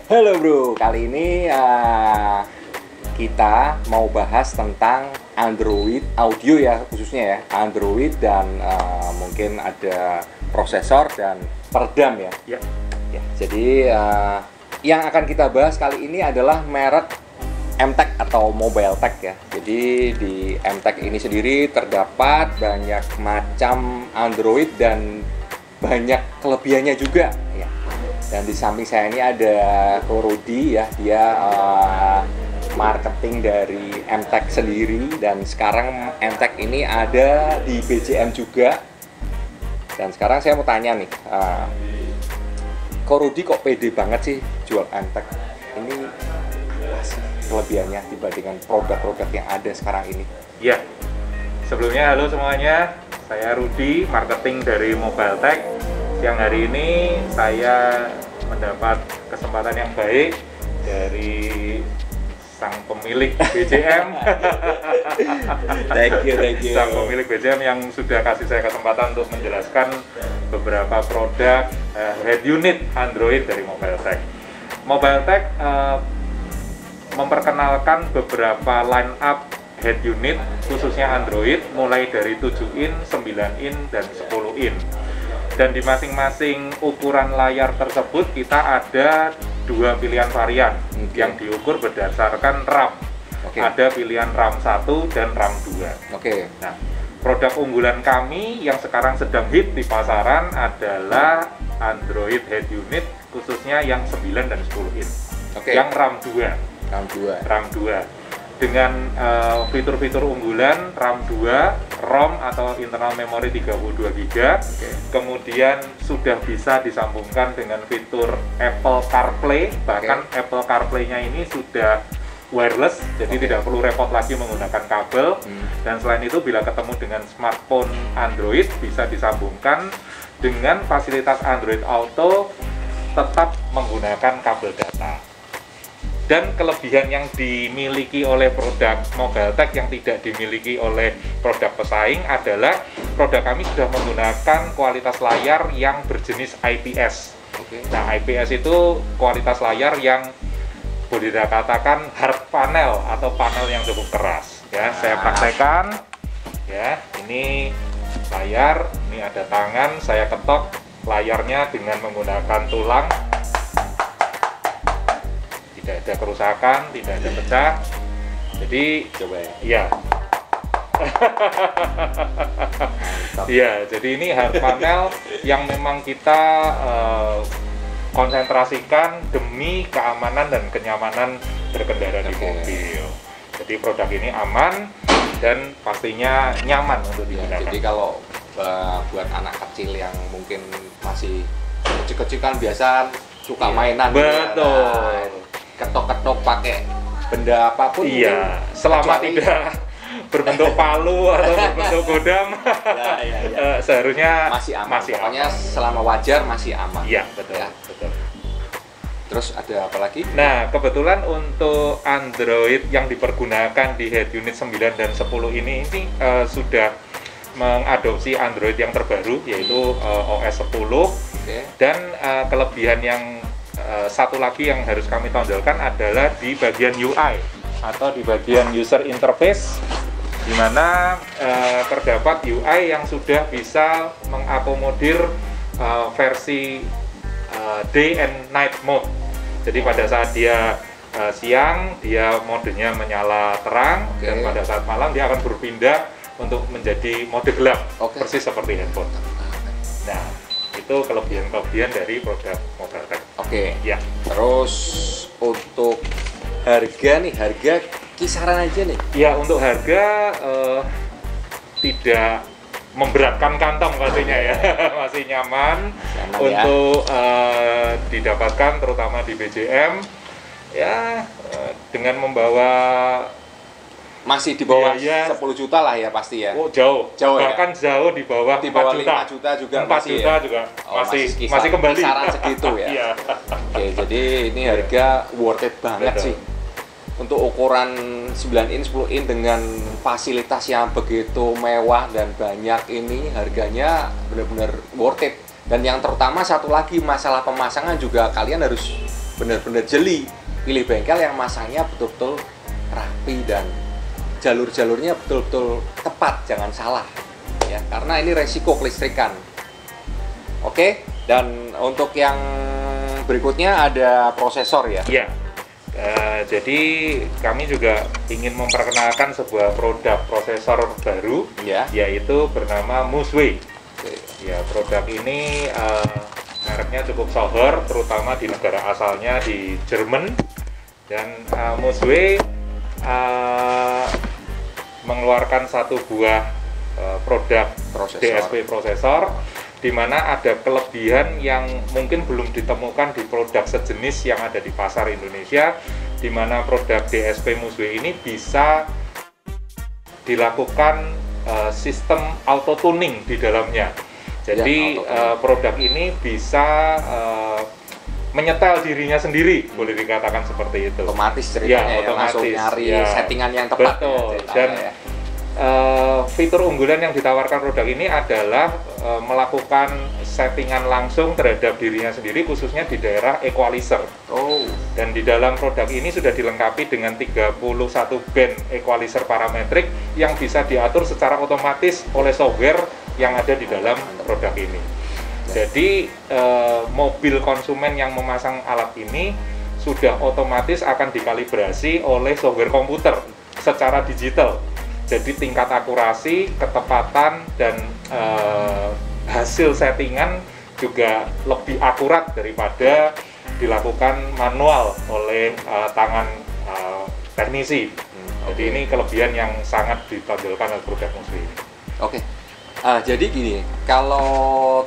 Halo bro, kali ini kita mau bahas tentang Android audio ya, khususnya ya Android dan mungkin ada prosesor dan peredam ya. Ya, jadi yang akan kita bahas kali ini adalah merek M-Tech atau Mobile Tech ya. Jadi di M-Tech ini sendiri terdapat banyak macam Android dan banyak kelebihannya juga ya. Dan di samping saya ini ada Ko Rudi ya, dia marketing dari M-Tech sendiri, dan sekarang M-Tech ini ada di BJM juga. Dan sekarang saya mau tanya nih, Ko Rudi kok pede banget sih jual M-Tech? Ini apa sih kelebihannya dibandingkan produk-produk yang ada sekarang ini? Ya, sebelumnya halo semuanya, saya Rudi, marketing dari Mobile Tech. Siang hari ini saya mendapat kesempatan yang baik dari sang pemilik BJM. Thank you. Sang pemilik BJM yang sudah kasih saya kesempatan untuk menjelaskan beberapa produk head unit Android dari Mobile Tech. Mobile Tech memperkenalkan beberapa line up head unit khususnya Android mulai dari 7 in, 9 in, dan 10 in. Dan di masing-masing ukuran layar tersebut kita ada dua pilihan varian yang diukur berdasarkan RAM. Ada pilihan RAM 1 dan RAM 2. Nah, produk unggulan kami yang sekarang sedang hit di pasaran adalah Android head unit khususnya yang 9 dan 10 in. Yang RAM 2. RAM 2. Dengan fitur-fitur unggulan RAM 2, ROM atau internal memory 32 GB, kemudian sudah bisa disambungkan dengan fitur Apple CarPlay, bahkan Apple CarPlay-nya ini sudah wireless, jadi tidak perlu repot lagi menggunakan kabel. Dan selain itu, bila ketemu dengan smartphone Android, bisa disambungkan dengan fasilitas Android Auto, tetap menggunakan kabel data. Dan kelebihan yang dimiliki oleh produk Mobile Tech yang tidak dimiliki oleh produk pesaing adalah produk kami sudah menggunakan kualitas layar yang berjenis IPS. Nah, IPS itu kualitas layar yang boleh dikatakan hard panel atau panel yang cukup keras. Ya, saya praktekkan. Ya, ini layar, ini ada tangan, saya ketok layarnya dengan menggunakan tulang. Tidak ada kerusakan, tidak ada pecah. Jadi coba ya. Iya. Iya, jadi ini hard panel yang memang kita konsentrasikan demi keamanan dan kenyamanan berkendara di mobil. Jadi produk ini aman dan pastinya nyaman untuk digunakan. Jadi kalau buat anak kecil yang mungkin masih kecil-kecil kan biasa suka mainan. Betul. Ketok-ketok pakai benda apapun. Iya, selama tidak berbentuk palu atau berbentuk godam, seharusnya masih aman. Pokoknya selama wajar masih aman. Iya, betul. Ya. Betul. Terus ada apa lagi? Nah, kebetulan untuk Android yang dipergunakan di head unit 9 dan 10 ini sudah mengadopsi Android yang terbaru, yaitu OS 10. Dan kelebihan yang satu lagi yang harus kami tonjolkan adalah di bagian UI atau di bagian user interface, di mana terdapat UI yang sudah bisa mengakomodir versi day and night mode. Jadi pada saat dia siang, dia modenya menyala terang, dan pada saat malam dia akan berpindah untuk menjadi mode gelap, persis seperti handphone. Nah, itu kelebihan-kelebihan dari produk Mobile Tech. Ya. Terus untuk harga nih, harga kisaran aja nih. Ya, untuk harga tidak memberatkan kantong pastinya ya. Masih nyaman untuk didapatkan, terutama di BJM. Ya, dengan membawa masih di bawah 10 juta lah ya pasti ya. Oh, jauh bahkan ya? Jauh di bawah 4 juta. 5 juta juga 4 juta ya? Juga masih kembali kisaran segitu ya. Iya. Jadi ini harga worth it banget sih untuk ukuran 9 in 10 in dengan fasilitas yang begitu mewah dan banyak. Ini harganya benar-benar worth it. Dan yang terutama satu lagi, masalah pemasangan juga kalian harus benar-benar jeli. Pilih bengkel yang masangnya betul-betul rapi dan jalur-jalurnya betul-betul tepat, jangan salah ya, karena ini resiko kelistrikan. Oke, dan untuk yang berikutnya ada prosesor ya. Iya. Jadi kami juga ingin memperkenalkan sebuah produk prosesor baru, Ya. yaitu bernama Musway. Ya, produk ini mereknya cukup sohor, terutama di negara asalnya di Jerman. Dan Musway mengeluarkan satu buah produk DSP prosesor, di mana ada kelebihan yang mungkin belum ditemukan di produk sejenis yang ada di pasar Indonesia, di mana produk DSP Musway ini bisa dilakukan sistem auto tuning di dalamnya. Jadi produk ini bisa menyetel dirinya sendiri, boleh dikatakan seperti itu. Otomatis ceritanya ya, langsung nyari settingan yang tepat. Betul. Dan fitur unggulan yang ditawarkan produk ini adalah melakukan settingan langsung terhadap dirinya sendiri, khususnya di daerah equalizer. Dan di dalam produk ini sudah dilengkapi dengan 31 band equalizer parametrik yang bisa diatur secara otomatis oleh software yang ada di dalam produk ini. Jadi mobil konsumen yang memasang alat ini sudah otomatis akan dikalibrasi oleh software komputer secara digital. Jadi tingkat akurasi, ketepatan, dan hasil settingan juga lebih akurat daripada dilakukan manual oleh tangan teknisi. Jadi ini kelebihan yang sangat ditonjolkan oleh produk Musway ini. Oke. Jadi gini, kalau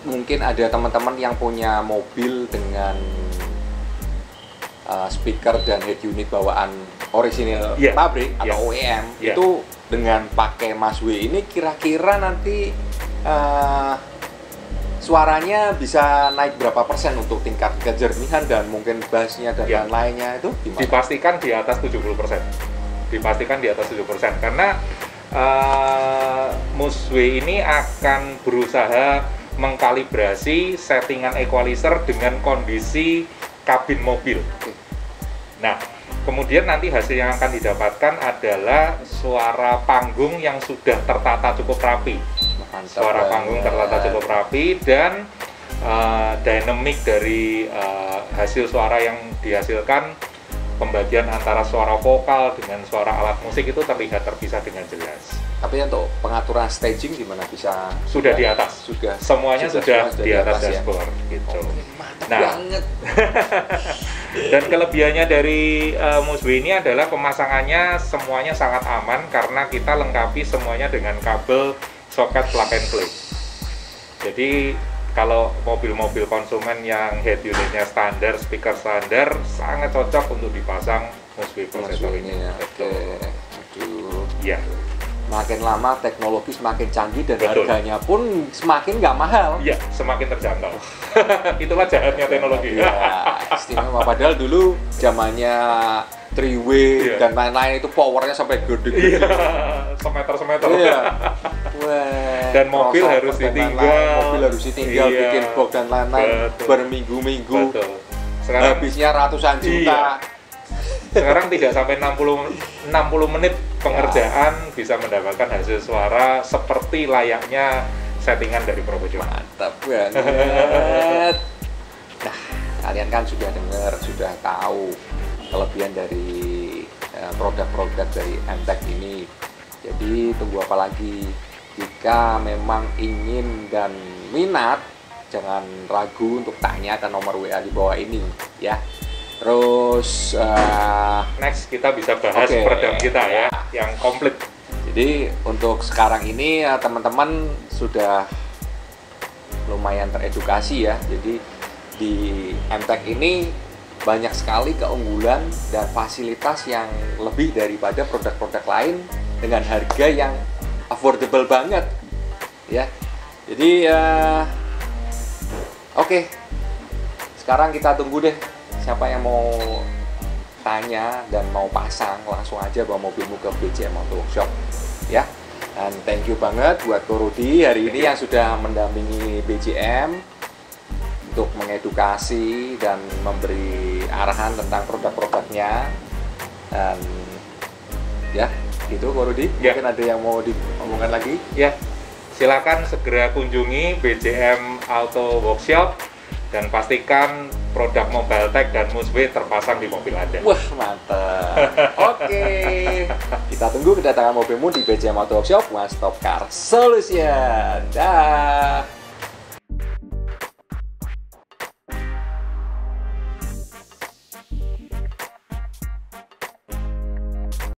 mungkin ada teman-teman yang punya mobil dengan speaker dan head unit bawaan orisinil pabrik atau OEM, itu dengan pakai Musway ini kira-kira nanti suaranya bisa naik berapa persen untuk tingkat kejernihan dan mungkin bassnya dan lain-lainnya itu gimana? Dipastikan di atas 70%. Dipastikan di atas 70%, karena Musway ini akan berusaha mengkalibrasi settingan equalizer dengan kondisi kabin mobil. Nah, kemudian nanti hasil yang akan didapatkan adalah suara panggung yang sudah tertata cukup rapi. Suara panggung tertata cukup rapi, dan dynamic dari hasil suara yang dihasilkan, pembagian antara suara vokal dengan suara alat musik itu terlihat terpisah dengan jelas. Tapi untuk pengaturan staging gimana bisa? Sudah di atas. Semuanya sudah di atas dashboard ya? Gitu. Banget. Dan kelebihannya dari Musway ini adalah pemasangannya semuanya sangat aman, karena kita lengkapi semuanya dengan kabel soket plug and play. Jadi kalau mobil-mobil konsumen yang head unitnya standar, speaker standar, sangat cocok untuk dipasang Musway prosesor ini. Oke. Aduh. Ya. Makin lama teknologi semakin canggih dan harganya pun semakin nggak mahal. Iya, semakin terjangkau. Itulah jahatnya teknologi. Iya, istimewa. Padahal dulu zamannya three-way dan lain-lain itu powernya sampai gede-gede. Iya, semeter-semeter. Iya. Wah, dan mobil harus ditinggal. Mobil harus ditinggal, bikin box dan lain-lain berminggu-minggu. Sekarang habisnya ratusan juta. Iya. Sekarang tidak sampai 60 menit pengerjaan bisa mendapatkan hasil suara seperti layaknya settingan dari profesional. Mantap banget. Nah, kalian kan sudah dengar, sudah tahu kelebihan dari produk-produk dari MTEK ini. Jadi tunggu apa lagi? Jika memang ingin dan minat, jangan ragu untuk tanya ke nomor WA di bawah ini ya. Terus next kita bisa bahas peredam kita ya yang komplit. Jadi untuk sekarang ini teman-teman sudah lumayan teredukasi ya. Jadi di MTEK ini banyak sekali keunggulan dan fasilitas yang lebih daripada produk-produk lain dengan harga yang affordable banget ya. Jadi oke. Sekarang kita tunggu deh siapa yang mau tanya dan mau pasang, langsung aja bawa mobilmu ke BCM Auto Workshop ya. Dan thank you banget buat Ko Rudi hari ini yang sudah mendampingi BCM untuk mengedukasi dan memberi arahan tentang produk-produknya. Dan ya gitu Ko Rudi, mungkin ada yang mau diomongkan lagi? Ya, silakan segera kunjungi BJM Auto Workshop dan pastikan produk Mobile Tech dan Musbe terpasang di mobil Anda. Wah, mantap. Oke. Kita tunggu kedatangan mobilmu di BJM Auto Workshop, One Stop Car Solution. Dah.